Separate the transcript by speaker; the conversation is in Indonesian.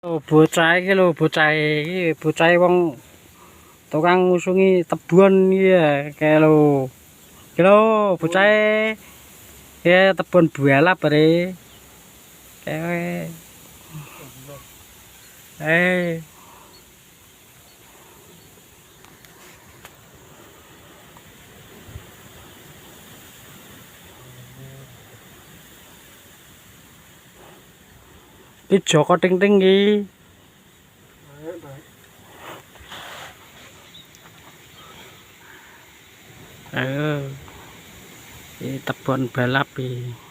Speaker 1: Oh, bocah iki lho, bocah wong tukang ngusungi tebon iki ya, kayak lho. Iki lho, bocah ya tebon bualap bare. Kayak eh iki Joko Ting Ting iki. Ayo. Ini tebon balap iki.